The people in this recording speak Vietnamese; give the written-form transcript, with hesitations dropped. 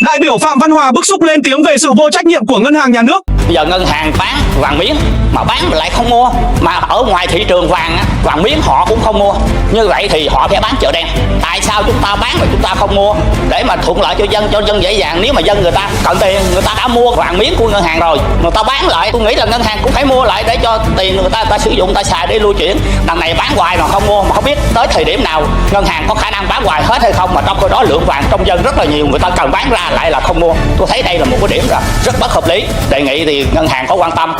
Đại biểu Phạm Văn Hòa bức xúc lên tiếng về sự vô trách nhiệm của ngân hàng nhà nước. Bây giờ ngân hàng bán vàng miếng mà bán mà lại không mua, mà ở ngoài thị trường vàng vàng miếng họ cũng không mua, như vậy thì họ phải bán chợ đen. Tại sao chúng ta bán mà chúng ta không mua để mà thuận lợi cho dân dễ dàng? Nếu mà dân người ta cần tiền, người ta đã mua vàng miếng của ngân hàng rồi, người ta bán lại, tôi nghĩ là ngân hàng cũng phải mua lại để cho tiền người ta sử dụng, ta xài để lưu chuyển. Đằng này bán hoài mà không mua, mà không biết tới thời điểm nào ngân hàng có khả năng bán hoài hết hay không, mà trong khi đó lượng vàng trong dân rất là nhiều, người ta cần bán ra lại là không mua. Tôi thấy đây là một cái điểm rất bất hợp lý, đề nghị thì ngân hàng có quan tâm.